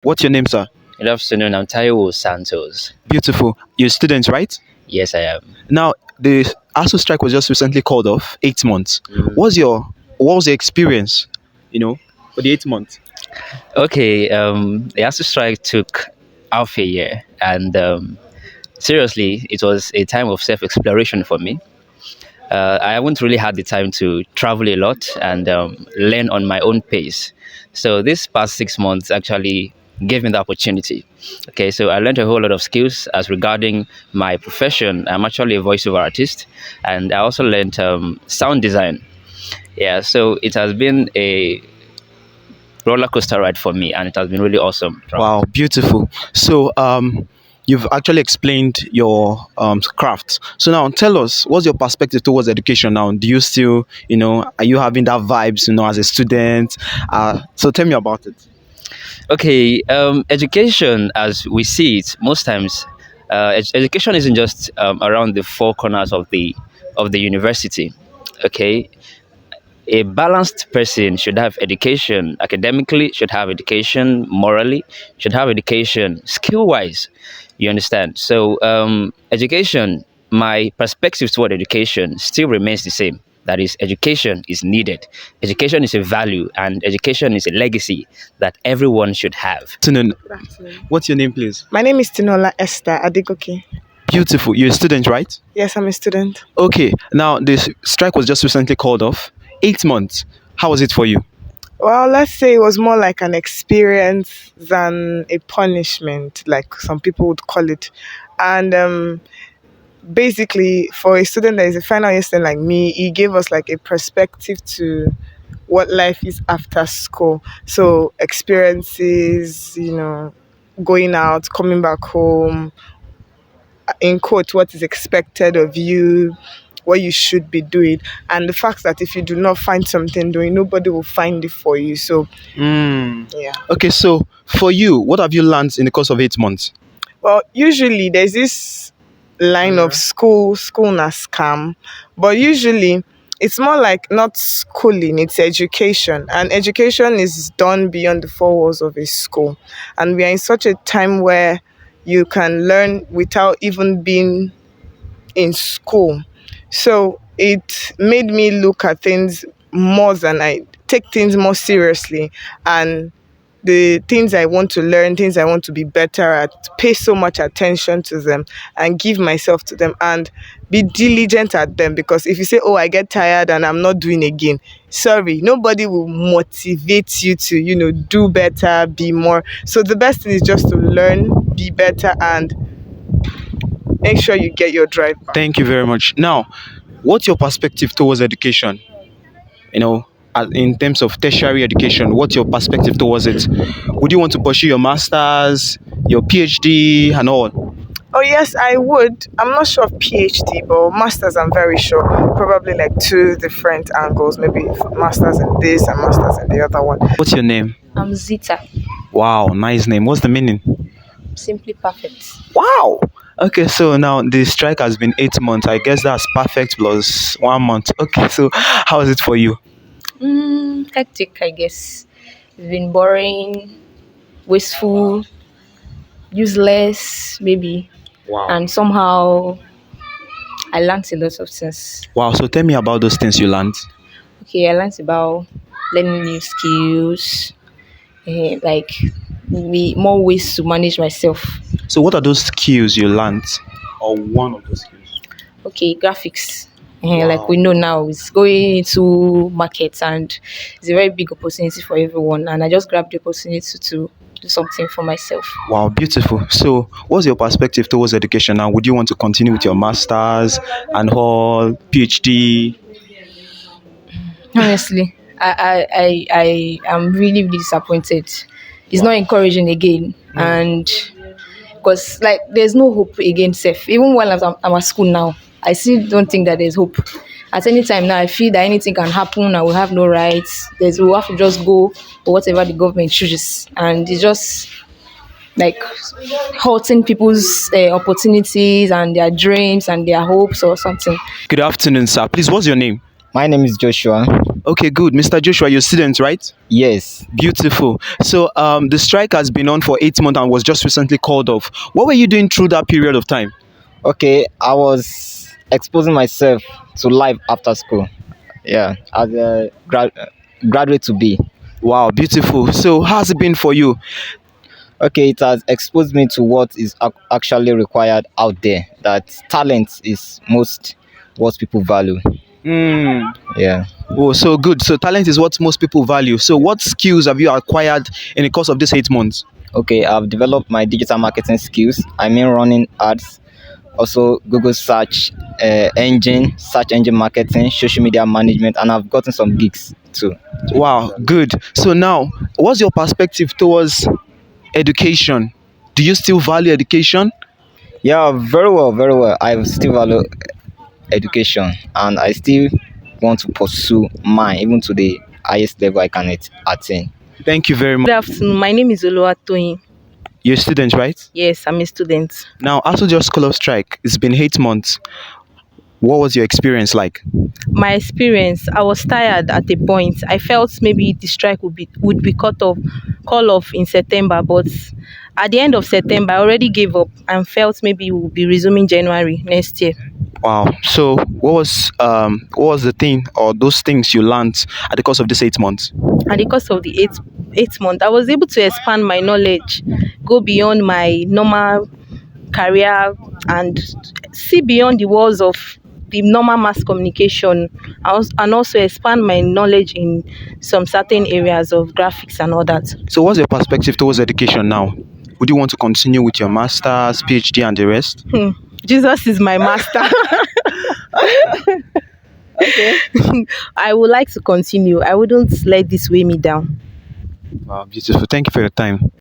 What's your name, sir? Good afternoon. I'm Taiwo Santos. Beautiful. You're a student, right? Yes, I am. Now, the ASUU strike was just recently called off, 8 months. Mm. What was your experience, for the 8 months? Okay. The ASUU strike took half a year, and seriously, it was a time of self-exploration for me. I haven't really had the time to travel a lot and learn on my own pace. So this past 6 months actually gave me the opportunity. Okay, so I learned a whole lot of skills as regarding my profession. I'm actually a voiceover artist, and I also learned sound design. Yeah, so it has been a roller coaster ride for me, and it has been really awesome. Wow, beautiful. So, you've actually explained your craft. So now, tell us, what's your perspective towards education now? Do you still, are you having that vibes, as a student? So tell me about it. Okay, education, as we see it, most times, education isn't just around the four corners of the university. Okay, a balanced person should have education academically, should have education morally, should have education skill wise. You understand? So, education, my perspective toward education still remains the same. That is, education is needed. Education is a value, and education is a legacy that everyone should have. Afternoon. Good afternoon. What's your name, please? My name is Tinola Esther Adegoke. Beautiful. You're a student, right? Yes, I'm a student. Okay. Now, this strike was just recently called off. 8 months. How was it for you? Well, let's say it was more like an experience than a punishment, like some people would call it. And basically, for a student that is a final year student like me, it gave us like a perspective to what life is after school. So experiences, going out, coming back home, in quote, what is expected of you, what you should be doing, and the fact that if you do not find something doing, nobody will find it for you. So, yeah. Okay, so for you, what have you learned in the course of 8 months? Well, usually there's this line of school na scam, but usually it's more like not schooling, it's education. And education is done beyond the four walls of a school. And we are in such a time where you can learn without even being in school. So it made me look at things more than I take things more seriously, and the things I want to learn, things I want to be better at, pay so much attention to them and give myself to them and be diligent at them. Because if you say, oh, I get tired and I'm not doing again, sorry, nobody will motivate you to, do better, be more. So the best thing is just to learn, be better, and make sure you get your drive back. Thank you very much. Now, what's your perspective towards education? In terms of tertiary education, what's your perspective towards it? Would you want to pursue your master's, your PhD, and all? Oh yes, I would. I'm not sure of PhD, but masters I'm very sure. Probably like two different angles, maybe masters in this and masters in the other one. What's your name? I'm Zita. Wow, nice name. What's the meaning? Simply perfect. Wow. Okay, so now the strike has been 8 months. I guess that's perfect plus 1 month. Okay, so how is it for you? Hectic, I guess. It's been boring, wasteful, useless, maybe. Wow. And somehow I learned a lot of things. Wow, so tell me about those things you learned. Okay, I learned about learning new skills, like more ways to manage myself. So what are those skills you learned? Or one of those skills? Okay, graphics. Like we know now, it's going into markets and it's a very big opportunity for everyone. And I just grabbed the opportunity to do something for myself. Wow, beautiful. So what's your perspective towards education now? Would you want to continue with your master's and all, PhD? Honestly, I am really, really disappointed. It's not encouraging again. And because like there's no hope again, safe. Even while I'm at school now, I still don't think that there's hope. At any time now, I feel that anything can happen. I will have no rights. We'll have to just go for whatever the government chooses, and it's just like halting people's opportunities and their dreams and their hopes or something. Good afternoon, sir. Please, what's your name? My name is Joshua. Okay, good. Mr. Joshua, you're a student, right? Yes. Beautiful. So the strike has been on for 8 months and was just recently called off. What were you doing through that period of time? Okay, I was exposing myself to life after school. Yeah, as a graduate to be. Wow, beautiful. So how's it been for you? Okay, it has exposed me to what is actually required out there. That talent is most what people value. Hmm. Yeah. Oh, so good. So talent is what most people value. So what skills have you acquired in the course of these 8 months? Okay, I've developed my digital marketing skills. I mean, running ads, also Google search engine marketing, social media management, and I've gotten some gigs too. Wow, good. So now, what's your perspective towards education? Do you still value education? Yeah, very well, very well. I still value education, and I still want to pursue mine even to the highest level I can attain. Thank you very much. Good afternoon. My name is Oluwatoyin. You're a student, right? Yes, I'm a student. Now, after just call of strike, it's been 8 months. What was your experience like? My experience, I was tired at a point. I felt maybe the strike would be call off in September, but at the end of September, I already gave up and felt maybe we'll be resuming January next year. Wow. So, what was the thing or those things you learned at the course of this 8 months? And because of the eight month, I was able to expand my knowledge, go beyond my normal career, and see beyond the walls of the normal mass communication, and also expand my knowledge in some certain areas of graphics and all that. So, what's your perspective towards education now? Would you want to continue with your master's, PhD, and the rest? Jesus is my master. I would like to continue. I wouldn't let this weigh me down. Wow, beautiful. Thank you for your time.